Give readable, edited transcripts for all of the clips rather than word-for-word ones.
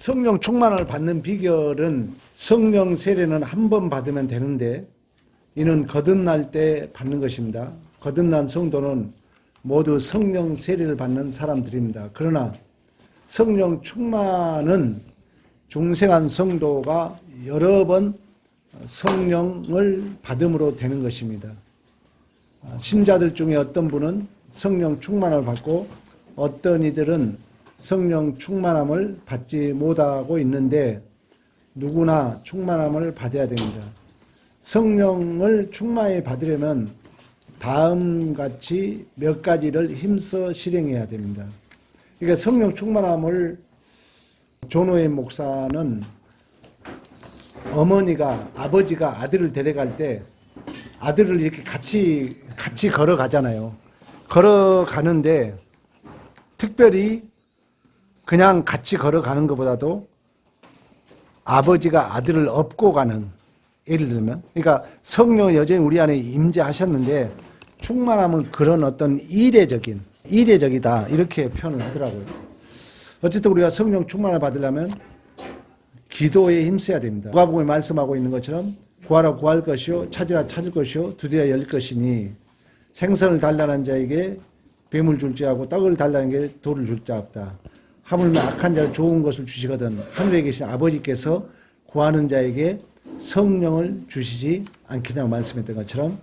성령 충만을 받는 비결은 성령 세례는 한 번 받으면 되는데 이는 거듭날 때 받는 것입니다. 거듭난 성도는 모두 성령 세례를 받는 사람들입니다. 그러나 성령 충만은 중생한 성도가 여러 번 성령을 받음으로 되는 것입니다. 신자들 중에 어떤 분은 성령 충만을 받고 어떤 이들은 성령 충만함을 받지 못하고 있는데 누구나 충만함을 받아야 됩니다. 성령을 충만히 받으려면 다음같이 몇 가지를 힘써 실행해야 됩니다. 그러니까 성령 충만함을 존호의 목사는 어머니가 아버지가 아들을 데려갈 때 아들을 이렇게 같이 걸어가잖아요. 걸어가는데 특별히 그냥 같이 걸어가는 것보다도 아버지가 아들을 업고 가는, 예를 들면 그러니까 성령 여전히 우리 안에 임재하셨는데 충만함은 그런 어떤 이례적이다 이렇게 표현을 하더라고요. 어쨌든 우리가 성령 충만을 받으려면 기도에 힘써야 됩니다. 누가복음에 말씀하고 있는 것처럼 구하라 구할 것이요 찾으라 찾을 것이요 두드려 열 것이니 생선을 달라는 자에게 뱀을 줄 자하고 떡을 달라는 게 돌을 줄 자 없다. 하물며 악한 자를 좋은 것을 주시거든 하늘에 계신 아버지께서 구하는 자에게 성령을 주시지 않겠냐고 말씀했던 것처럼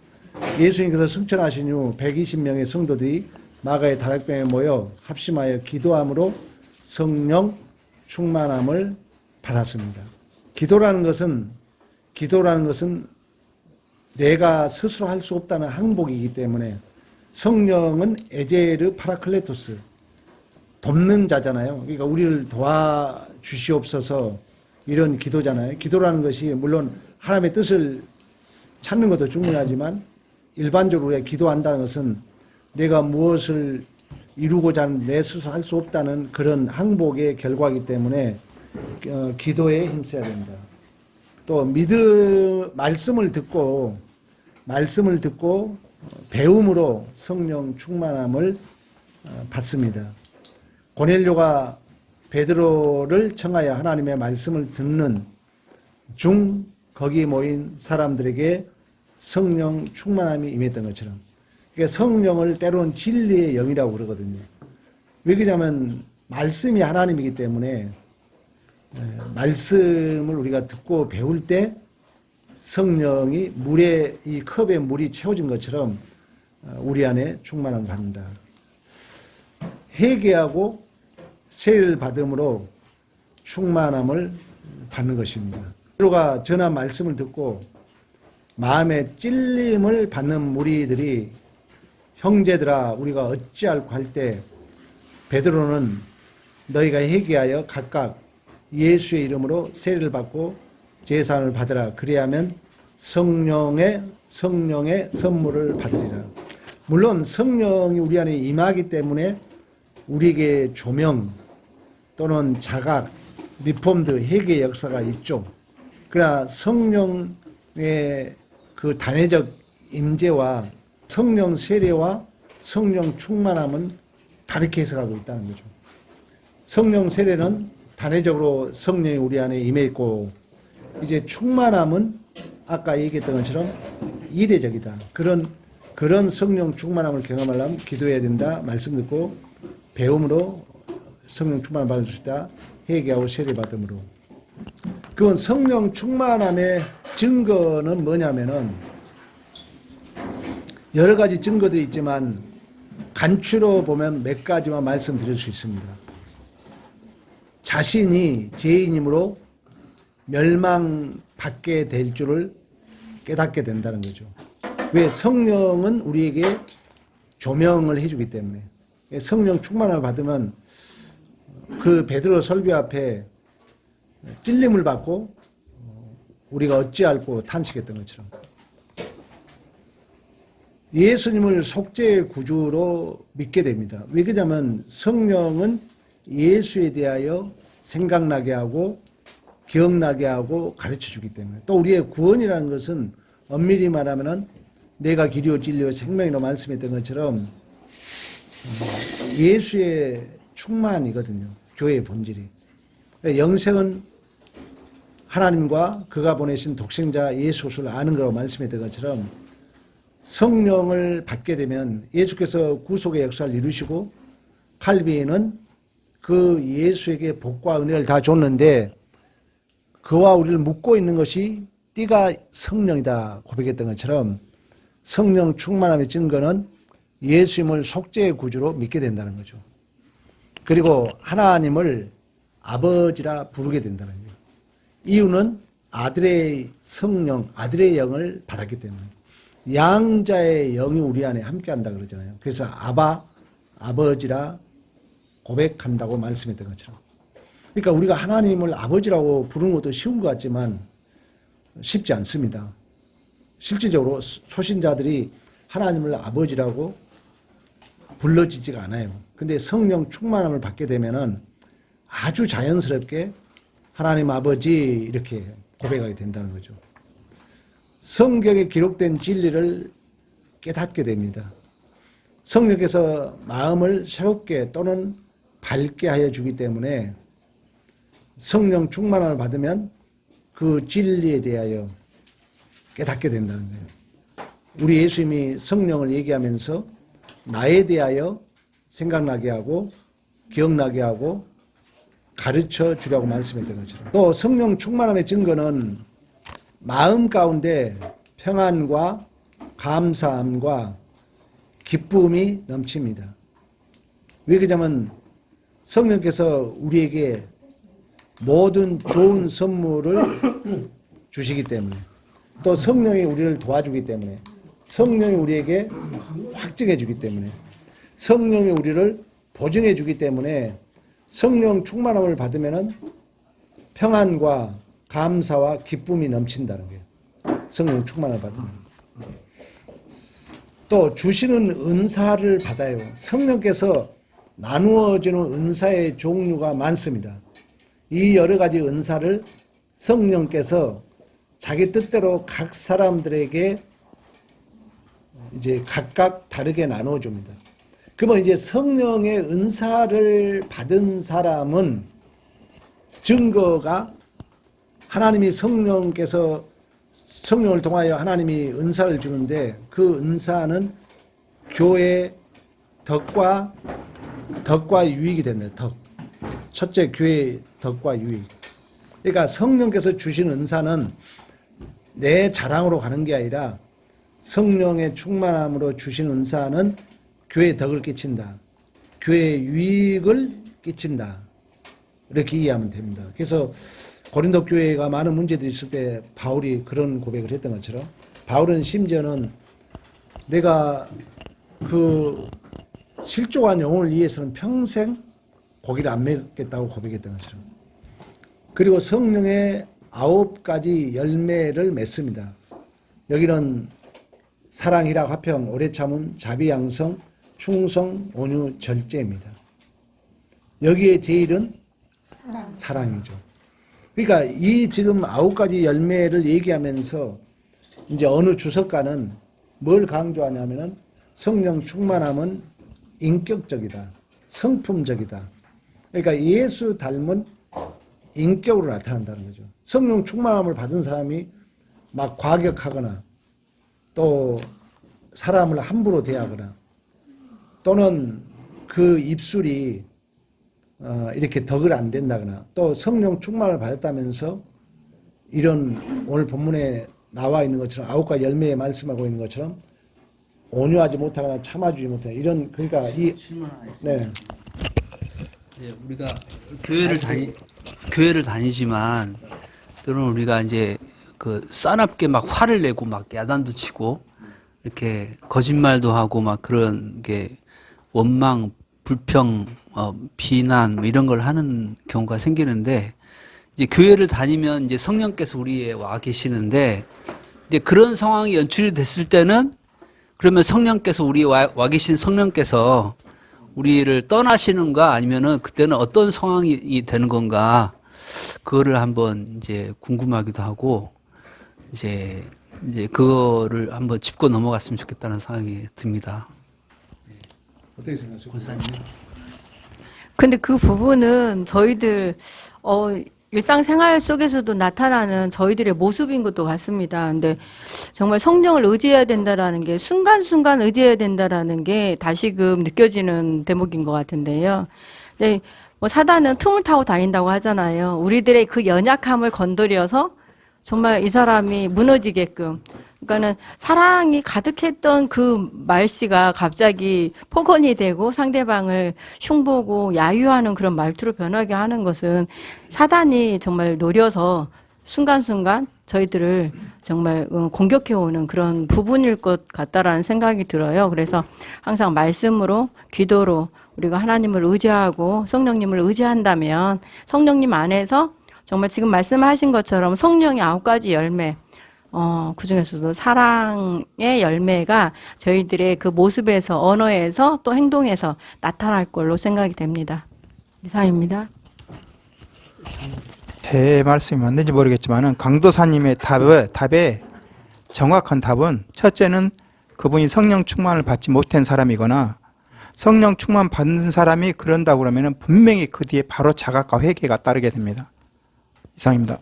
예수님께서 승천하신 후 120명의 성도들이 마가의 다락방에 모여 합심하여 기도함으로 성령 충만함을 받았습니다. 기도라는 것은 내가 스스로 할 수 없다는 항복이기 때문에 성령은 에제르 파라클레토스 돕는 자잖아요. 그러니까 우리를 도와주시옵소서 이런 기도잖아요. 기도라는 것이 물론 하나님의 뜻을 찾는 것도 중요하지만 일반적으로 우리가 기도한다는 것은 내가 무엇을 이루고자 하는 내 스스로 할 수 없다는 그런 항복의 결과이기 때문에 기도에 힘써야 됩니다. 또 말씀을 듣고 배움으로 성령 충만함을 받습니다. 고넬료가 베드로를 청하여 하나님의 말씀을 듣는 중 거기에 모인 사람들에게 성령 충만함이 임했던 것처럼 그러니까 성령을 때로는 진리의 영이라고 그러거든요. 왜 그러냐면 말씀이 하나님이기 때문에 말씀을 우리가 듣고 배울 때 성령이 이 컵에 물이 채워진 것처럼 우리 안에 충만함을 받는다. 회개하고 세례를 받음으로 충만함을 받는 것입니다. 베드로가 전한 말씀을 듣고 마음에 찔림을 받는 무리들이 형제들아 우리가 어찌할꼬 할 때 베드로는 너희가 회개하여 각각 예수의 이름으로 세례를 받고 제사를 받으라. 그리하면 성령의 선물을 받으리라. 물론 성령이 우리 안에 임하기 때문에 우리에게 조명 또는 자각, 리폼드, 회개의 역사가 있죠. 그러나 성령의 그 단회적 임재와 성령 세례와 성령 충만함은 다르게 해석하고 있다는 거죠. 성령 세례는 단회적으로 성령이 우리 안에 임해 있고 이제 충만함은 아까 얘기했던 것처럼 이례적이다. 그런 성령 충만함을 경험하려면 기도해야 된다. 말씀 듣고 배움으로 성령 충만함을 받을 수 있다. 회개하고 세례 받음으로. 그건 성령 충만함의 증거는 뭐냐면은 여러 가지 증거들이 있지만 간추려 보면 몇 가지만 말씀드릴 수 있습니다. 자신이 죄인이므로 멸망받게 될 줄을 깨닫게 된다는 거죠. 왜? 성령은 우리에게 조명을 해주기 때문에. 성령 충만을 받으면 그 베드로 설교 앞에 찔림을 받고 우리가 어찌할꼬 탄식했던 것처럼 예수님을 속죄의 구주로 믿게 됩니다. 왜 그러냐면 성령은 예수에 대하여 생각나게 하고 기억나게 하고 가르쳐 주기 때문에. 또 우리의 구원이라는 것은 엄밀히 말하면 내가 길이요 진리요 생명이라고 말씀했던 것처럼 예수의 충만이거든요. 교회의 본질이. 영생은 하나님과 그가 보내신 독생자 예수를 아는 거라고 말씀했던 것처럼 성령을 받게 되면 예수께서 구속의 역사를 이루시고 칼빈은 그 예수에게 복과 은혜를 다 줬는데 그와 우리를 묶고 있는 것이 띠가 성령이다 고백했던 것처럼 성령 충만함의 증거는 예수님을 속죄의 구주로 믿게 된다는 거죠. 그리고 하나님을 아버지라 부르게 된다는 거예요. 이유는 아들의 성령, 아들의 영을 받았기 때문에 양자의 영이 우리 안에 함께한다 그러잖아요. 그래서 아버지라 고백한다고 말씀했던 것처럼. 그러니까 우리가 하나님을 아버지라고 부르는 것도 쉬운 것 같지만 쉽지 않습니다. 실질적으로 초신자들이 하나님을 아버지라고 불러지지가 않아요. 근데 성령 충만함을 받게 되면은 아주 자연스럽게 하나님 아버지 이렇게 고백하게 된다는 거죠. 성경에 기록된 진리를 깨닫게 됩니다. 성령께서 마음을 새롭게 또는 밝게 하여 주기 때문에 성령 충만함을 받으면 그 진리에 대하여 깨닫게 된다는 거예요. 우리 예수님이 성령을 얘기하면서 나에 대하여 생각나게 하고 기억나게 하고 가르쳐 주려고 말씀했던 것처럼 또 성령 충만함의 증거는 마음 가운데 평안과 감사함과 기쁨이 넘칩니다. 왜 그러냐면 성령께서 우리에게 모든 좋은 선물을 주시기 때문에 또 성령이 우리를 도와주기 때문에 성령이 우리에게 확증해 주기 때문에 성령이 우리를 보증해 주기 때문에 성령 충만함을 받으면은 평안과 감사와 기쁨이 넘친다는 거예요. 성령 충만함을 받으면. 또 주시는 은사를 받아요. 성령께서 나누어지는 은사의 종류가 많습니다. 이 여러 가지 은사를 성령께서 자기 뜻대로 각 사람들에게 이제 각각 다르게 나누어 줍니다. 그러면 이제 성령의 은사를 받은 사람은 증거가 하나님이 성령께서 성령을 통하여 하나님이 은사를 주는데 그 은사는 교회의 덕과 유익이 된다. 덕. 첫째 교회의 덕과 유익. 그러니까 성령께서 주신 은사는 내 자랑으로 가는 게 아니라 성령의 충만함으로 주신 은사는 교회에 덕을 끼친다. 교회에 유익을 끼친다. 이렇게 이해하면 됩니다. 그래서 고린도 교회가 많은 문제들이 있을 때 바울이 그런 고백을 했던 것처럼 바울은 심지어는 내가 그 실족한 영혼을 위해서는 평생 고기를 안 먹겠다고 고백했던 것처럼 그리고 성령의 9가지 열매를 맺습니다. 여기는 사랑이라 화평, 오래 참음, 자비 양성, 충성, 온유, 절제입니다. 여기에 제일은 사랑이죠. 그러니까 이 지금 9가지 열매를 얘기하면서 이제 어느 주석가는 뭘 강조하냐면은 성령 충만함은 인격적이다. 성품적이다. 그러니까 예수 닮은 인격으로 나타난다는 거죠. 성령 충만함을 받은 사람이 막 과격하거나 또 사람을 함부로 대하거나 또는 그 입술이 이렇게 덕을 안 된다거나 또 성령 충만을 받았다면서 이런 오늘 본문에 나와 있는 것처럼 9가지 열매에 말씀하고 있는 것처럼 온유하지 못하거나 참아주지 못하거나 이런 그러니까 이 네. 네, 우리가 교회를 다니지만 때로는 우리가 이제 그 싸납게 막 화를 내고 막 야단도 치고 이렇게 거짓말도 하고 막 그런 게 원망, 불평, 비난 뭐 이런 걸 하는 경우가 생기는데 이제 교회를 다니면 이제 성령께서 우리에 와 계시는데 이제 그런 상황이 연출이 됐을 때는 그러면 성령께서 우리 와 계신 성령께서 우리를 떠나시는가 아니면은 그때는 어떤 상황이 되는 건가 그거를 한번 이제 궁금하기도 하고 이제 그거를 한번 짚고 넘어갔으면 좋겠다는 생각이 듭니다. 어떻게 생각하세요? 권사님. 근데 그 부분은 저희들 일상생활 속에서도 나타나는 저희들의 모습인 것도 같습니다. 근데 정말 성령을 의지해야 된다라는 게 순간순간 의지해야 된다라는 게 다시금 느껴지는 대목인 것 같은데요. 근데 뭐 사단은 틈을 타고 다닌다고 하잖아요. 우리들의 그 연약함을 건드려서 정말 이 사람이 무너지게끔. 그러니까는 사랑이 가득했던 그 말씨가 갑자기 폭언이 되고 상대방을 흉보고 야유하는 그런 말투로 변하게 하는 것은 사단이 정말 노려서 순간순간 저희들을 정말 공격해오는 그런 부분일 것 같다라는 생각이 들어요. 그래서 항상 말씀으로, 기도로 우리가 하나님을 의지하고 성령님을 의지한다면 성령님 안에서 정말 지금 말씀하신 것처럼 성령의 9가지 열매, 그 중에서도 사랑의 열매가 저희들의 그 모습에서, 언어에서 또 행동에서 나타날 걸로 생각이 됩니다. 이상입니다. 제 말씀이 맞는지 모르겠지만 강도사님의 답에 정확한 답은 첫째는 그분이 성령 충만을 받지 못한 사람이거나 성령 충만 받는 사람이 그런다고 그러면 분명히 그 뒤에 바로 자각과 회개가 따르게 됩니다. 이상입니다.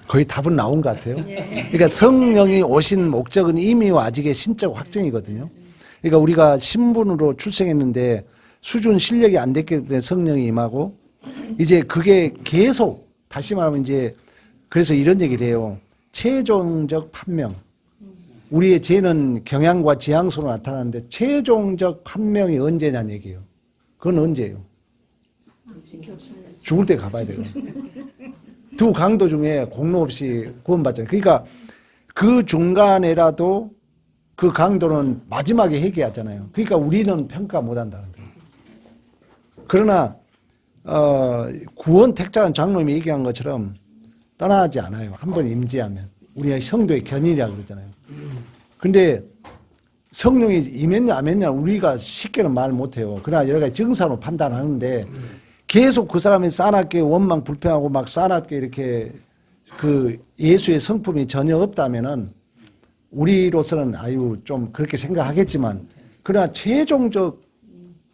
거의 답은 나온 것 같아요. 그러니까 성령이 오신 목적은 이미와 아직의 신적 확정이거든요. 그러니까 우리가 신분으로 출생했는데 수준 실력이 안 됐기 때문에 성령이 임하고 이제 그게 계속 다시 말하면 이제 그래서 이런 얘기를 해요. 최종적 판명. 우리의 죄는 경향과 지향소로 나타나는데 최종적 판명이 언제냐는 얘기예요. 그건 언제예요? 죽을 때 가봐야 돼요. 두 강도 중에 공로 없이 구원받잖아요. 그러니까 그 중간에라도 그 강도는 마지막에 회개하잖아요. 그러니까 우리는 평가 못한다는 거예요. 그러나 구원 택자는 장로님이 얘기한 것처럼 떠나지 않아요. 한번 임재하면. 우리가 성도의 견인이라고 그러잖아요. 근데 성령이 임했냐 안 했냐 우리가 쉽게는 말 못해요. 그러나 여러 가지 증상으로 판단하는데 계속 그 사람이 싸납게 원망 불평하고 막 싸납게 이렇게 그 예수의 성품이 전혀 없다면은 우리로서는 아유 좀 그렇게 생각하겠지만 그러나 최종적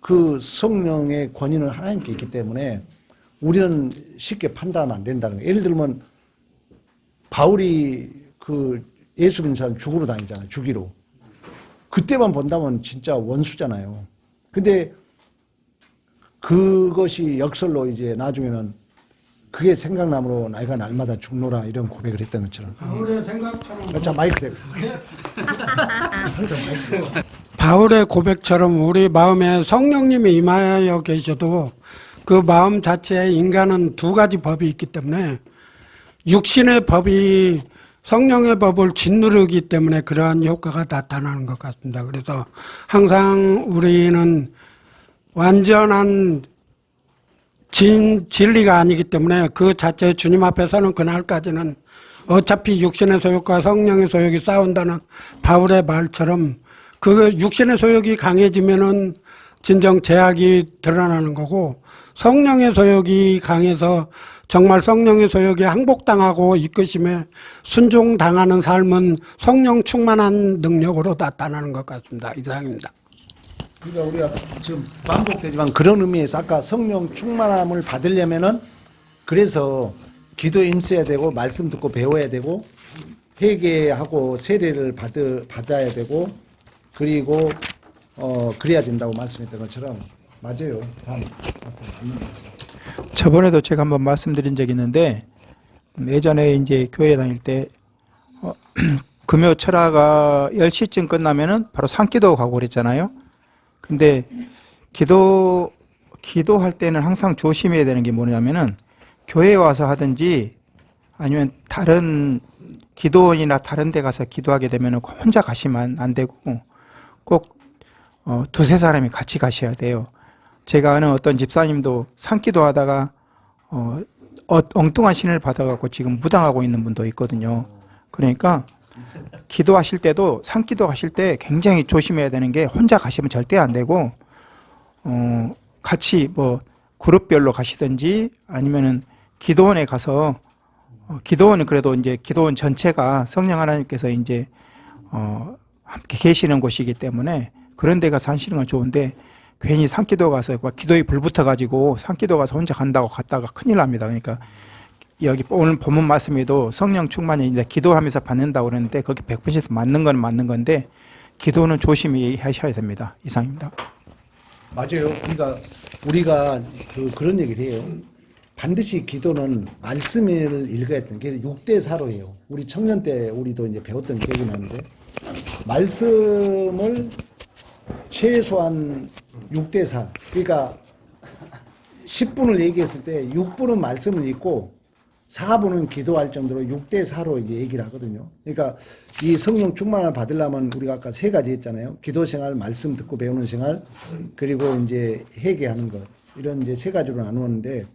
그 성령의 권위는 하나님께 있기 때문에 우리는 쉽게 판단하면 안 된다는 거예요. 예를 들면 바울이 그 예수 믿는 사람 죽으러 다니잖아요. 주기로. 그때만 본다면 진짜 원수잖아요. 근데 그것이 역설로 이제 나중에는 그게 생각나므로 나이가 날마다 죽노라 이런 고백을 했던 것처럼. 바울의 생각처럼 자 마이크 대고. 항상 마이크 대고. 바울의 고백처럼 우리 마음에 성령님이 임하여 계셔도 그 마음 자체에 인간은 두 가지 법이 있기 때문에 육신의 법이 성령의 법을 짓누르기 때문에 그러한 효과가 나타나는 것 같습니다. 그래서 항상 우리는 완전한 진리가 아니기 때문에 그 자체 주님 앞에 서는 그날까지는 어차피 육신의 소욕과 성령의 소욕이 싸운다는 바울의 말처럼 그 육신의 소욕이 강해지면은 진정 죄악이 드러나는 거고 성령의 소욕이 강해서 정말 성령의 소욕에 항복당하고 이끄심에 순종당하는 삶은 성령 충만한 능력으로 나타나는 것 같습니다. 이상입니다. 그러니까 우리가 지금 반복되지만 그런 의미에서 아까 성령 충만함을 받으려면은 그래서 기도에 힘써야 되고 말씀 듣고 배워야 되고 회개하고 세례를 받아야 되고 그리고 그래야 된다고 말씀했던 것처럼 맞아요. 저번에도 제가 한번 말씀드린 적이 있는데 예전에 이제 교회 다닐 때 금요 철화가 10시쯤 끝나면은 바로 산기도 가고 그랬잖아요. 근데 기도할 때는 항상 조심해야 되는 게 뭐냐면은 교회에 와서 하든지 아니면 다른 기도원이나 다른 데 가서 기도하게 되면은 혼자 가시면 안 되고 꼭 두세 사람이 같이 가셔야 돼요. 제가 아는 어떤 집사님도 산기도 하다가 엉뚱한 신을 받아갖고 지금 무당하고 있는 분도 있거든요. 그러니까 기도하실 때도 산기도 하실 때 굉장히 조심해야 되는 게 혼자 가시면 절대 안 되고 같이 뭐 그룹별로 가시든지 아니면은 기도원에 가서 기도원은 그래도 이제 기도원 전체가 성령 하나님께서 이제 함께 계시는 곳이기 때문에 그런 데 가서 하시는 건 좋은데 괜히 산기도 가서 막 기도에 불 붙어가지고 산기도 가서 혼자 간다고 갔다가 큰일 납니다. 그러니까 여기 오늘 본문 말씀에도 성령 충만이 이제 기도하면서 받는다고 그러는데 거기 100% 맞는 건 맞는 건데 기도는 조심히 하셔야 됩니다. 이상입니다. 맞아요. 그러니까 우리가 그런 얘기를 해요. 반드시 기도는 말씀을 읽어야 되는 게 6대4로 해요. 우리 청년 때 우리도 이제 배웠던 기억이 나는데 말씀을 최소한 6대4. 그러니까 10분을 얘기했을 때 6분은 말씀을 읽고 4분은 기도할 정도로 6대4로 이제 얘기를 하거든요. 그러니까 이 성령 충만을 받으려면 우리가 아까 3가지 했잖아요. 기도 생활, 말씀 듣고 배우는 생활, 그리고 이제 회개하는 것. 이런 이제 3가지로 나누었는데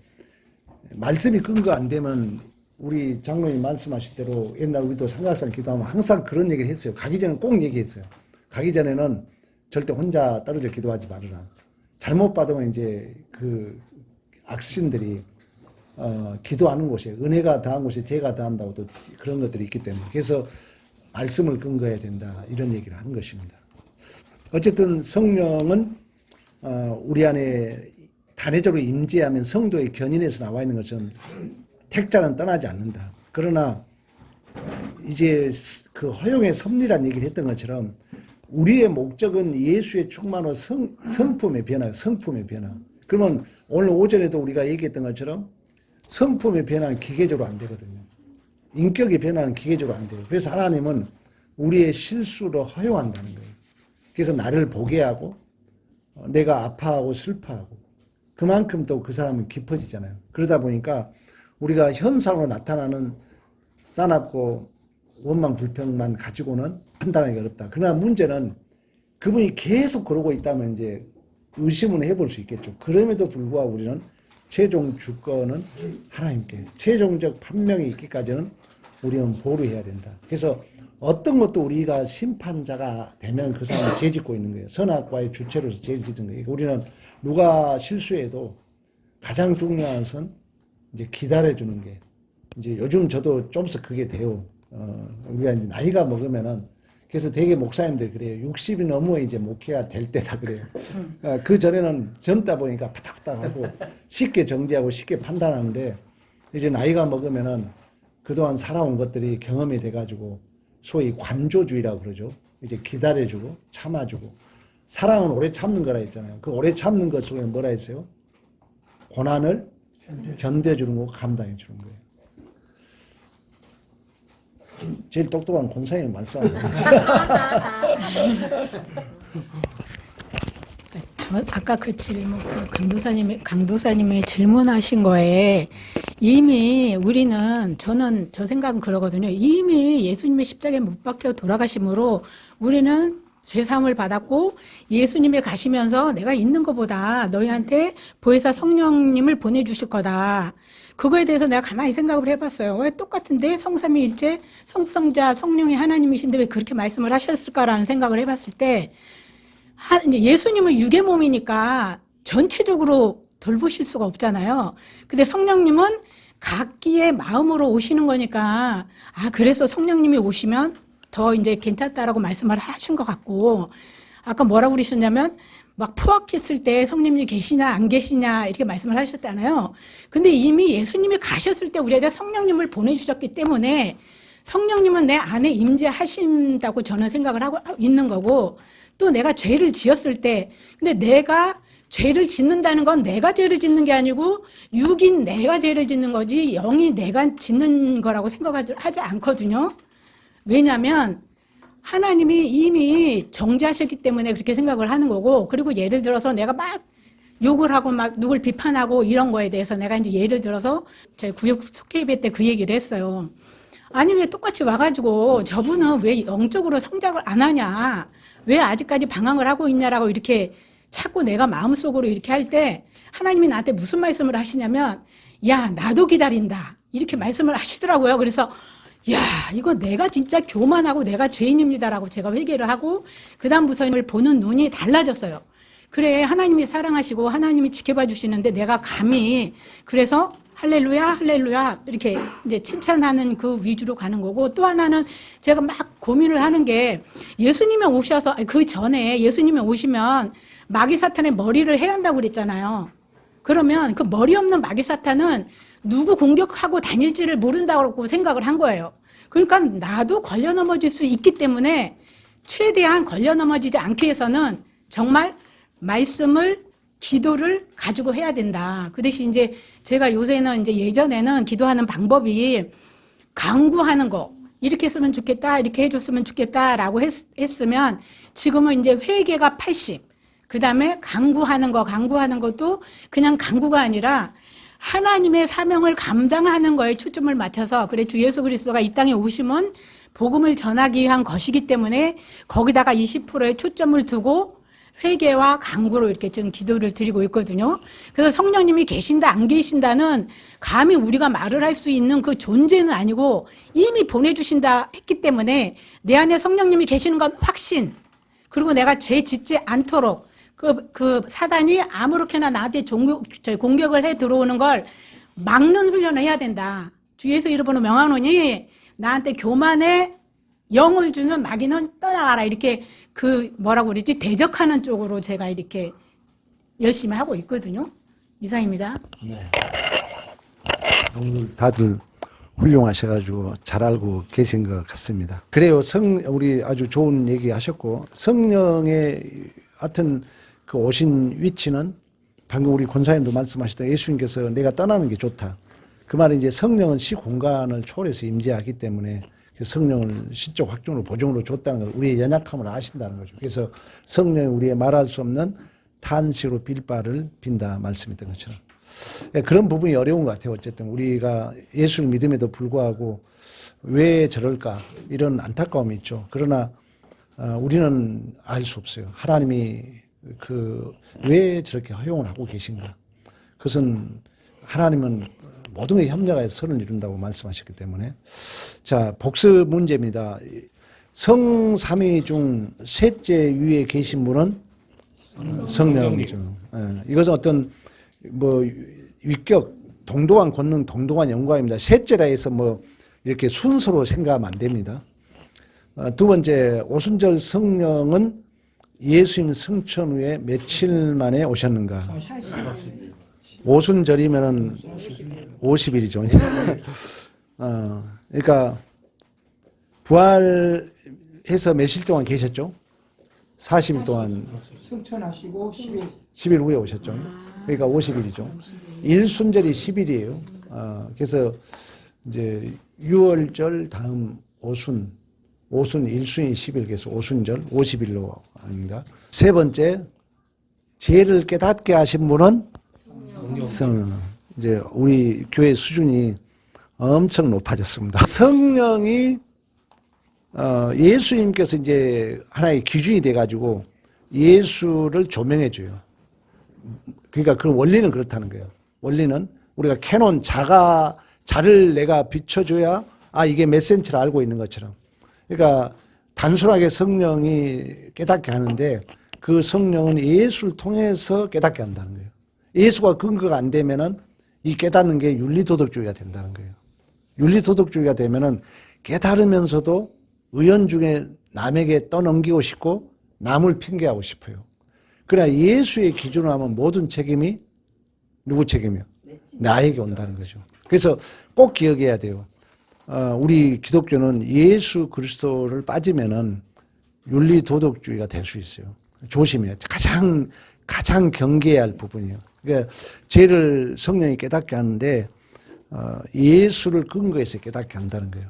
말씀이 근거 안 되면 우리 장로님 말씀하실 대로 옛날 우리도 삼각산 기도하면 항상 그런 얘기를 했어요. 가기 전에 꼭 얘기했어요. 가기 전에는 절대 혼자 떨어져 기도하지 말아라. 잘못 받으면 이제 그 악신들이 기도하는 곳에 은혜가 더한 곳에 죄가 더한다고 또 그런 것들이 있기 때문에 그래서 말씀을 근거해야 된다 이런 얘기를 하는 것입니다. 어쨌든 성령은 우리 안에 단회적으로 임재하면 성도의 견인에서 나와 있는 것은 택자는 떠나지 않는다. 그러나 이제 그 허용의 섭리란 얘기를 했던 것처럼 우리의 목적은 예수의 충만으로 성품의 변화, 성품의 변화. 그러면 오늘 오전에도 우리가 얘기했던 것처럼 성품의 변화는 기계적으로 안 되거든요. 인격의 변화는 기계적으로 안 돼요. 그래서 하나님은 우리의 실수를 허용한다는 거예요. 그래서 나를 보게 하고 내가 아파하고 슬퍼하고 그만큼 또 그 사람은 깊어지잖아요. 그러다 보니까 우리가 현상으로 나타나는 싸납고 원망 불평만 가지고는 판단하기 어렵다. 그러나 문제는 그분이 계속 그러고 있다면 이제 의심은 해볼 수 있겠죠. 그럼에도 불구하고 우리는 최종 주권은 하나님께 최종적 판명이 있기까지는 우리는 보류해야 된다. 그래서 어떤 것도 우리가 심판자가 되면 그 사람을 죄짓고 있는 거예요. 선악과의 주체로서 죄를 짓는 거예요. 우리는 누가 실수해도 가장 중요한 것은 이제 기다려주는 게 이제 요즘 저도 좀씩 그게 돼요. 우리가 이제 나이가 먹으면은 그래서 되게 목사님들 그래요. 60이 넘어 이제 목회가 될 때다 그래요. 그 전에는 젊다 보니까 파닥파닥하고 쉽게 정지하고 쉽게 판단하는데 이제 나이가 먹으면은 그동안 살아온 것들이 경험이 돼가지고 소위 관조주의라고 그러죠. 이제 기다려주고 참아주고 사랑은 오래 참는 거라 했잖아요. 그 오래 참는 것 속에 뭐라 했어요? 고난을 견뎌주는 거 감당해 주는 거예요. 제일 똑똑한 권사님 말씀하는 저 아까 그 질문, 강도사님의 질문하신 거에 이미 우리는 저는 저 생각은 그러거든요. 이미 예수님의 십자가에 못 박혀 돌아가심으로 우리는 죄사함을 받았고 예수님이 가시면서 내가 있는 것보다 너희한테 보혜사 성령님을 보내주실 거다. 그거에 대해서 내가 가만히 생각을 해봤어요. 왜 똑같은데 성삼위일체 성부성자 성령이 하나님이신데 왜 그렇게 말씀을 하셨을까라는 생각을 해봤을 때 예수님은 육의 몸이니까 전체적으로 돌보실 수가 없잖아요. 근데 성령님은 각기의 마음으로 오시는 거니까 그래서 성령님이 오시면 더 이제 괜찮다라고 말씀을 하신 것 같고 아까 뭐라고 그러셨냐면 막 포악했을 때 성령님이 계시냐 안 계시냐 이렇게 말씀을 하셨잖아요. 근데 이미 예수님이 가셨을 때 우리에게 성령님을 보내주셨기 때문에 성령님은 내 안에 임재하신다고 저는 생각을 하고 있는 거고 또 내가 죄를 지었을 때 근데 내가 죄를 짓는다는 건 내가 죄를 짓는 게 아니고 육인 내가 죄를 짓는 거지 영이 내가 짓는 거라고 생각하지 않거든요. 왜냐하면 하나님이 이미 정죄하셨기 때문에 그렇게 생각을 하는 거고 그리고 예를 들어서 내가 막 욕을 하고 막 누굴 비판하고 이런 거에 대해서 내가 이제 예를 들어서 제 구역 속회예배 때 그 얘기를 했어요. 아니 왜 똑같이 와가지고 저분은 왜 영적으로 성장을 안 하냐 왜 아직까지 방황을 하고 있냐라고 이렇게 자꾸 내가 마음속으로 이렇게 할 때 하나님이 나한테 무슨 말씀을 하시냐면 야 나도 기다린다 이렇게 말씀을 하시더라고요. 그래서 야 이거 내가 진짜 교만하고 내가 죄인입니다라고 제가 회개를 하고 그 다음부터는 보는 눈이 달라졌어요. 그래 하나님이 사랑하시고 하나님이 지켜봐 주시는데 내가 감히 그래서 할렐루야 할렐루야 이렇게 이제 칭찬하는 그 위주로 가는 거고 또 하나는 제가 막 고민을 하는 게 예수님이 오셔서 그 전에 예수님이 오시면 마귀사탄의 머리를 해야 한다고 그랬잖아요. 그러면 그 머리 없는 마귀사탄은 누구 공격하고 다닐지를 모른다고 생각을 한 거예요. 그러니까 나도 걸려 넘어질 수 있기 때문에 최대한 걸려 넘어지지 않기 위해서는 정말 말씀을 기도를 가지고 해야 된다. 그 대신 이제 제가 요새는 이제 예전에는 기도하는 방법이 강구하는 거 이렇게 했으면 좋겠다, 이렇게 해줬으면 좋겠다라고 했으면 지금은 이제 회개가 80, 그 다음에 강구하는 것도 그냥 강구가 아니라 하나님의 사명을 감당하는 거에 초점을 맞춰서 그래 주 예수 그리스도가 이 땅에 오심은 복음을 전하기 위한 것이기 때문에 거기다가 20%의 초점을 두고 회개와 강구로 이렇게 지금 기도를 드리고 있거든요. 그래서 성령님이 계신다 안 계신다는 감히 우리가 말을 할 수 있는 그 존재는 아니고 이미 보내주신다 했기 때문에 내 안에 성령님이 계시는 건 확신, 그리고 내가 죄 짓지 않도록 그 사단이 아무렇게나 나한테 공격을 해 들어오는 걸 막는 훈련을 해야 된다. 주 예수 이름으로 명하노니 나한테 교만의 영을 주는 마귀는 떠나가라. 이렇게 그 뭐라고 그러지? 대적하는 쪽으로 제가 이렇게 열심히 하고 있거든요. 이상입니다. 네. 오늘 다들 훌륭하셔가지고 잘 알고 계신 것 같습니다. 그래요. 우리 아주 좋은 얘기 하셨고, 성령의 하여튼 그 오신 위치는 방금 우리 권사님도 말씀하셨던 예수님께서 내가 떠나는 게 좋다. 그 말은 이제 성령은 시공간을 초월해서 임재하기 때문에 성령을 시적 확증으로 보증으로 줬다는 걸 우리의 연약함을 아신다는 거죠. 그래서 성령이 우리의 말할 수 없는 탄식으로 빌 바를 빈다 말씀했던 것처럼. 그런 부분이 어려운 것 같아요. 어쨌든 우리가 예수를 믿음에도 불구하고 왜 저럴까 이런 안타까움이 있죠. 그러나 우리는 알 수 없어요. 하나님이 왜 저렇게 허용을 하고 계신가. 그것은 하나님은 모든 게 협력하여서 선을 이룬다고 말씀하셨기 때문에. 자, 복습 문제입니다. 성삼위 중 셋째 위에 계신 분은 성령이죠. 이것은 어떤 위격, 동도한 권능, 동도한 영광입니다. 셋째라 해서 이렇게 순서로 생각하면 안 됩니다. 두 번째, 오순절 성령은 예수님 승천 후에 며칠 만에 오셨는가? 40일. 오순절이면은 50일이죠. 그러니까 부활해서 며칠 동안 계셨죠? 40일 동안. 승천하시고 10일 후에 오셨죠. 그러니까 50일이죠. 일순절이 10일이에요. 그래서 이제 6월절 다음 오순 일순이 10일, 그래서 오순절 50일로 합니다. 세 번째, 죄를 깨닫게 하신 분은 이제 우리 교회 수준이 엄청 높아졌습니다. 성령이 예수님께서 이제 하나의 기준이 돼가지고 예수를 조명해줘요. 그러니까 그 원리는 그렇다는 거예요. 원리는 우리가 캐논 자를 내가 비춰줘야 이게 몇 센치를 알고 있는 것처럼. 그러니까 단순하게 성령이 깨닫게 하는데 그 성령은 예수를 통해서 깨닫게 한다는 거예요. 예수가 근거가 안 되면은 이 깨닫는 게 윤리도덕주의가 된다는 거예요. 윤리도덕주의가 되면은 깨달으면서도 의연중에 남에게 떠넘기고 싶고 남을 핑계하고 싶어요. 그러나 예수의 기준으로 하면 모든 책임이 누구 책임이요? 나에게 온다는 거죠. 그래서 꼭 기억해야 돼요. 우리 기독교는 예수 그리스도를 빠지면은 윤리도덕주의가 될 수 있어요. 조심해야 돼. 가장 경계해야 할 부분이에요. 그러니까 죄를 성령이 깨닫게 하는데 예수를 근거해서 깨닫게 한다는 거예요.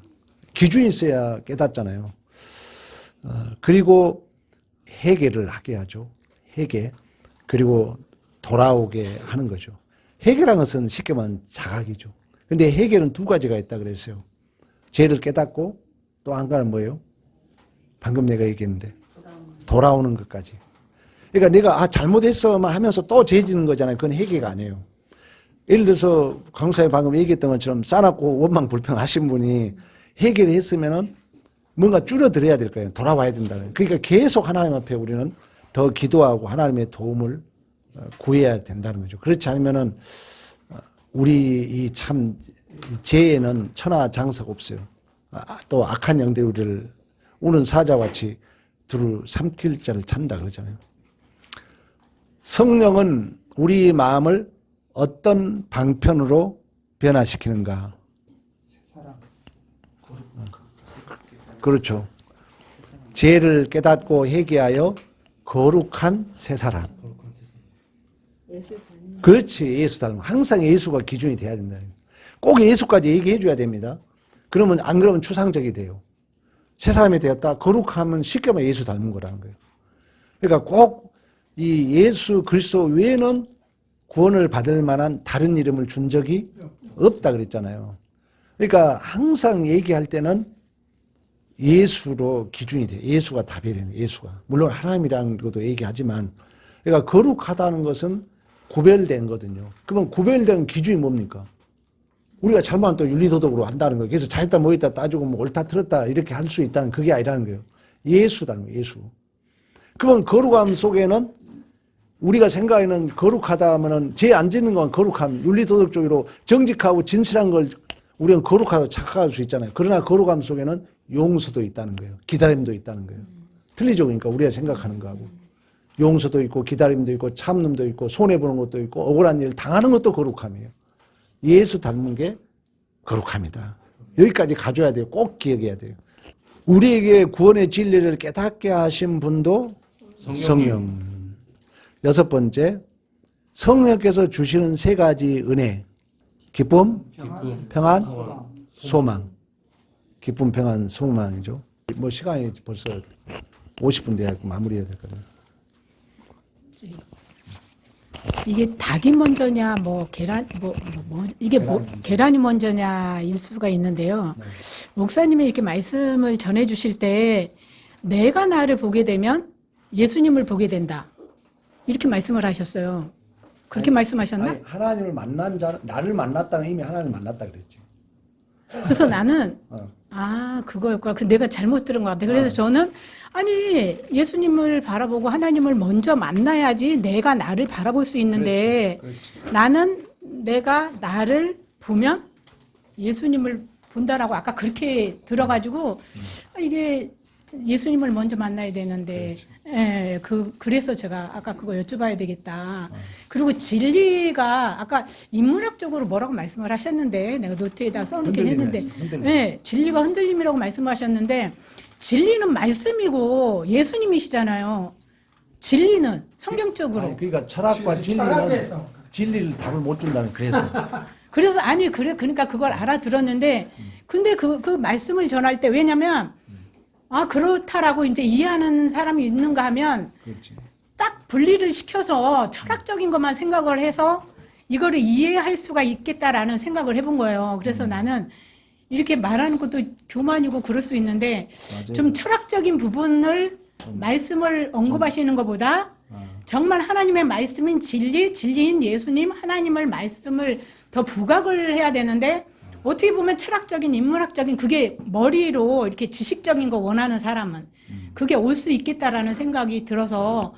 기준이 있어야 깨닫잖아요. 그리고 회개를 하게 하죠. 회개. 그리고 돌아오게 하는 거죠. 회개라는 것은 쉽게 말하면 자각이죠. 근데 회개는 두 가지가 있다 그랬어요. 죄를 깨닫고 또 한 가지는 뭐예요? 방금 내가 얘기했는데 돌아오는 것까지. 그러니까 내가 잘못했어만 하면서 또 죄 짓는 거잖아요. 그건 회개가 아니에요. 예를 들어서 강사님 방금 얘기했던 것처럼 싸납고 원망 불평하신 분이 회개를 했으면은 뭔가 줄여들어야 될 거예요. 돌아와야 된다는. 그러니까 계속 하나님 앞에 우리는 더 기도하고 하나님의 도움을 구해야 된다는 거죠. 그렇지 않으면은 우리 이 참 죄에는 천하장사가 없어요. 또 악한 영들이 우리를 우는 사자같이 두루 삼킬 자를 찾는다 그러잖아요. 성령은 우리 마음을 어떤 방편으로 변화시키는가? 그렇죠. 죄를 깨닫고 회개하여 거룩한 새 사람. 그렇지. 예수 닮은. 항상 예수가 기준이 돼야 된다. 꼭 예수까지 얘기해 줘야 됩니다. 그러면 안 그러면 추상적이 돼요. 새 사람이 되었다. 거룩하면 쉽게 말해 예수 닮은 거라는 거예요. 그러니까 꼭 이 예수 그리스도 외에는 구원을 받을 만한 다른 이름을 준 적이 없다 그랬잖아요. 그러니까 항상 얘기할 때는 예수로 기준이 돼요. 예수가 답이 되는 예수가. 물론 하나님이라는 것도 얘기하지만 그러니까 거룩하다는 것은 구별된 거거든요. 그러면 구별된 기준이 뭡니까? 우리가 잘못하면 또 윤리도덕으로 한다는 거예요. 그래서 잘했다 뭐했다 따지고 뭐 옳다 틀었다 이렇게 할 수 있다는 그게 아니라는 거예요. 예수다는 거예요. 예수. 그러면 거룩함 속에는 우리가 생각하는 거룩하다 하면은 죄 안 짓는 건 거룩함, 윤리도덕적으로 정직하고 진실한 걸 우리는 거룩하다고 착각할 수 있잖아요. 그러나 거룩함 속에는 용서도 있다는 거예요. 기다림도 있다는 거예요. 틀리죠. 그러니까 우리가 생각하는 거하고. 용서도 있고 기다림도 있고 참음도 있고 손해보는 것도 있고 억울한 일 당하는 것도 거룩함이에요. 예수 닮은 게 거룩함이다. 여기까지 가져야 돼요. 꼭 기억해야 돼요. 우리에게 구원의 진리를 깨닫게 하신 분도 성령. 여섯 번째, 성령께서 주시는 세 가지 은혜. 기쁨, 평안, 소망. 기쁨, 평안, 소망이죠. 뭐 시간이 벌써 50분 돼야 마무리해야 될 거예요. 이게 닭이 먼저냐, 뭐 계란, 이게 계란이 먼저냐일 수가 있는데요. 목사님이 이렇게 말씀을 전해주실 때 내가 나를 보게 되면 예수님을 보게 된다. 이렇게 말씀을 하셨어요. 그렇게 말씀하셨나? 아니, 하나님을 만난 자, 나를 만났다는 이미 하나님을 만났다 그랬지. 그래서 나는 어. 그거였구나. 내가 잘못 들은 것 같아. 그래서 저는 아니 예수님을 바라보고 하나님을 먼저 만나야지 내가 나를 바라볼 수 있는데 그렇지. 나는 내가 나를 보면 예수님을 본다라고 아까 그렇게 들어가지고 이게 예수님을 먼저 만나야 되는데 예, 그래서 제가 아까 그거 여쭤봐야 되겠다. 그리고 진리가 아까 인문학적으로 뭐라고 말씀을 하셨는데 내가 노트에다 써놓긴 했는데 예, 진리가 흔들림이라고 말씀하셨는데 진리는 말씀이고 예수님이시잖아요. 진리는 성경적으로. 아니, 그러니까 철학과 진리는 진리를 답을 못 준다는 그래서. 그래서 그러니까 그걸 알아들었는데 근데 그 말씀을 전할 때 왜냐면 그렇다라고 이제 이해하는 사람이 있는가 하면 그렇지. 딱 분리를 시켜서 철학적인 것만 생각을 해서 이거를 이해할 수가 있겠다라는 생각을 해본 거예요. 그래서 나는 이렇게 말하는 것도 교만이고 그럴 수 있는데 맞아요. 좀 철학적인 부분을 말씀을 언급하시는 것보다 정말 하나님의 말씀인 진리인 예수님 하나님을 말씀을 더 부각을 해야 되는데 어떻게 보면 철학적인 인문학적인 그게 머리로 이렇게 지식적인 거 원하는 사람은 그게 올 수 있겠다라는 생각이 들어서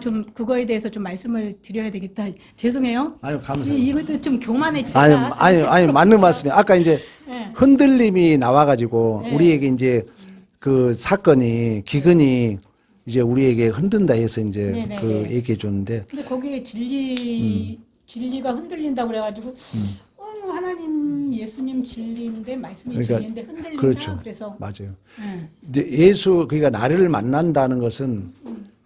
좀 그거에 대해서 좀 말씀을 드려야 되겠다. 죄송해요. 아유, 감사합니다. 이것도 좀 교만해지다. 아니, 맞는 말씀이에요. 아까 이제 네. 흔들림이 나와가지고 네. 우리에게 이제 그 사건이, 기근이 이제 우리에게 흔든다 해서 이제 네네네. 그 얘기해 줬는데. 근데 거기에 진리가 흔들린다고 그래가지고 하나님 예수님 진리인데 말씀이 그러니까 진리인데 흔들린다. 그렇죠. 그래서 맞아요. 네. 이제 예수, 그러니까 나를 만난다는 것은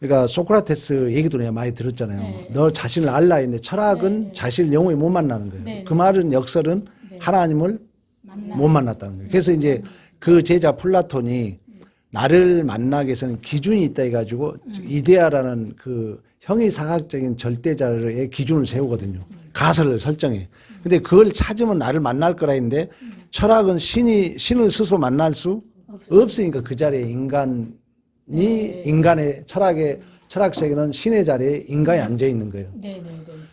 그러니까 소크라테스 얘기도 내가 많이 들었잖아요. 네. 너 자신을 알라 했는데 철학은 네. 자신을 영원히 못 만나는 거예요. 네. 그 말은 역설은 네. 하나님을 못 만났다는 거예요. 그래서 이제 그 제자 플라톤이 나를 만나기 위해서는 기준이 있다 해가지고 이데아라는 그 형이상학적인 절대자의 기준을 세우거든요. 가설을 설정해. 근데 그걸 찾으면 나를 만날 거라 했는데 철학은 신을 스스로 만날 수 없으니까 그 자리에 인간이 인간의 철학 세계는 신의 자리에 인간이 앉아 있는 거예요. 네.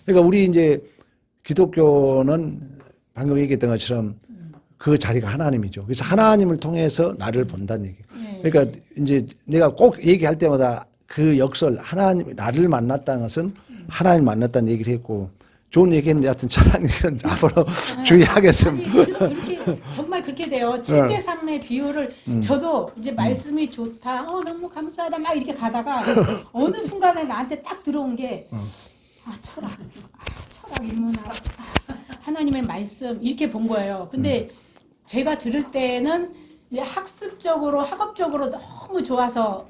그러니까 우리 이제 기독교는 방금 얘기했던 것처럼 그 자리가 하나님이죠. 그래서 하나님을 통해서 나를 본다는 얘기예요. 그러니까 이제 내가 꼭 얘기할 때마다 그 역설 하나님 나를 만났다는 것은 하나님 만났다는 얘기를 했고 좋은 얘기했는데 하여튼 철학은 앞으로 주의하겠습니다. 아니, 그렇게 정말 그렇게 돼요. 7대 3의 비율을 저도 이제 말씀이 좋다. 너무 감사하다. 막 이렇게 가다가 어느 순간에 나한테 딱 들어온 게 철학. 철학 인문학. 하나님의 말씀 이렇게 본 거예요. 근데 제가 들을 때는 이제 학습적으로 학업적으로 너무 좋아서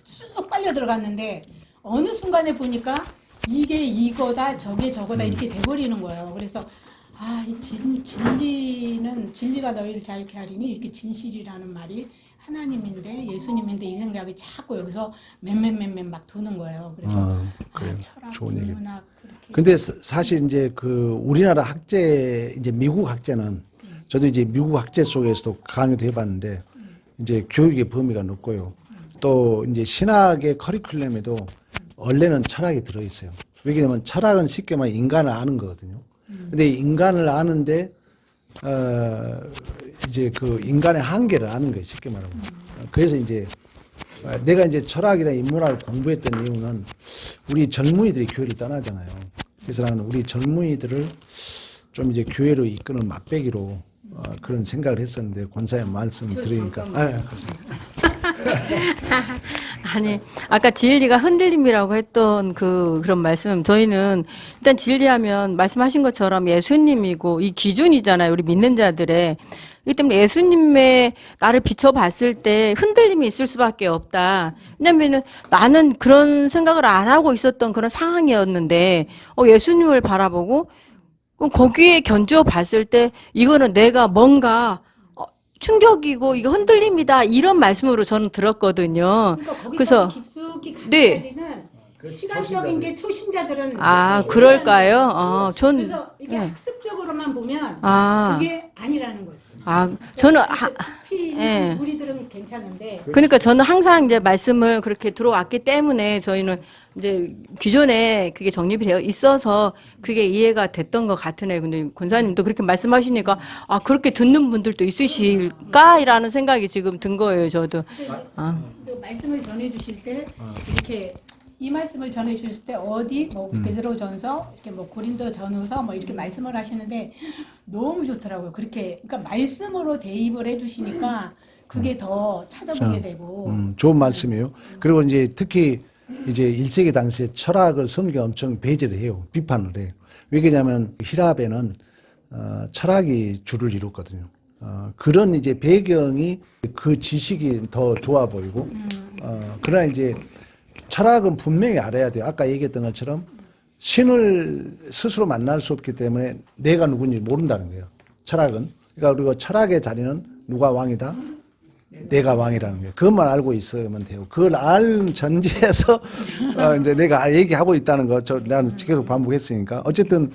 쑥 빨려 들어갔는데 어느 순간에 보니까 이게 이거다 저게 저거다 이렇게 돼버리는 거예요. 그래서 이 진리는 진리가 너희를 자유케 하리니 이렇게 진실이라는 말이 하나님인데 예수님인데 이 생각이 자꾸 여기서 맴맴 막 도는 거예요. 그래서 그래요. 철학, 좋은 얘기. 인문학 그렇게. 근데 사실 이제 그 우리나라 학제, 이제 미국 학제는 저도 이제 미국 학제 속에서도 강의도 해봤는데 이제 교육의 범위가 넓고요. 또 이제 신학의 커리큘럼에도 원래는 철학이 들어있어요. 왜냐하면 철학은 쉽게 말해 인간을 아는 거거든요. 근데 인간을 아는데 이제 그 인간의 한계를 아는 거예요. 쉽게 말하면. 그래서 이제 내가 이제 철학이나 인문학을 공부했던 이유는 우리 젊은이들이 교회를 떠나잖아요. 그래서 나는 우리 젊은이들을 좀 이제 교회로 이끄는 맛배기로 그런 생각을 했었는데 권사님 말씀 들으니까 아니, 아까 진리가 흔들림이라고 했던 그런 말씀, 저희는 일단 진리하면 말씀하신 것처럼 예수님이고 이 기준이잖아요. 우리 믿는 자들의. 이 때문에 예수님의 나를 비춰봤을 때 흔들림이 있을 수밖에 없다. 왜냐면은 나는 그런 생각을 안 하고 있었던 그런 상황이었는데, 예수님을 바라보고, 그럼 거기에 견주어 봤을 때, 이거는 내가 뭔가, 충격이고 이거 흔들림이다 이런 말씀으로 저는 들었거든요. 그러니까 거기까지 그래서 깊숙이 네. 가기까지는 시간적인 게 초신자들은 그럴까요? 그래서 이게 네. 학습적으로만 보면 아. 그게 아니라는 거지. 저는 깊이 있는 예. 우리들은 괜찮은데 그러니까 저는 항상 이제 말씀을 그렇게 들어왔기 때문에 저희는 이제 기존에 그게 정립이 되어 있어서 그게 이해가 됐던 것 같으네요. 근데 권사님도 그렇게 말씀하시니까 그렇게 듣는 분들도 있으실까라는 생각이 지금 든 거예요. 저도. 그 말씀을 전해 주실 때 이렇게 이 말씀을 전해 주실 때 어디 뭐 베드로전서 이렇게 뭐 고린도전후서 뭐 이렇게 말씀을 하시는데 너무 좋더라고요. 그렇게 그러니까 말씀으로 대입을 해 주시니까 그게 더 찾아보게 되고 좋은 말씀이에요. 그리고 이제 특히 이제 1세기 당시에 철학을 성경 엄청 배제를 해요. 비판을 해요. 왜냐하면 히랍에는 철학이 주를 이뤘거든요. 그런 이제 배경이 그 지식이 더 좋아 보이고, 그러나 이제 철학은 분명히 알아야 돼요. 아까 얘기했던 것처럼 신을 스스로 만날 수 없기 때문에 내가 누군지 모른다는 거예요. 철학은. 그러니까 그리고 철학의 자리는 누가 왕이다? 내가 왕이라는 거예요. 그것만 알고 있으면 돼요. 그걸 알 전제에서 이제 내가 얘기하고 있다는 거, 나는 계속 반복했으니까. 어쨌든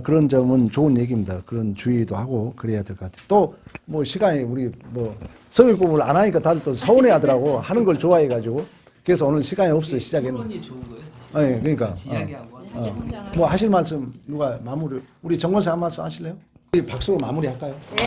그런 점은 좋은 얘기입니다. 그런 주의도 하고 그래야 될 것 같아요. 또 뭐 시간이 우리 뭐 성경 공부를 안 하니까 다들 또 서운해 하더라고. 하는 걸 좋아해가지고. 그래서 오늘 시간이 없어서 시작했는데. 토론이 좋은 거예요. 사실. 그러니까. 이야기하고 뭐 하실 말씀 누가 마무리, 우리 정권사 한 말씀 하실래요? 박수로 마무리할까요? 네.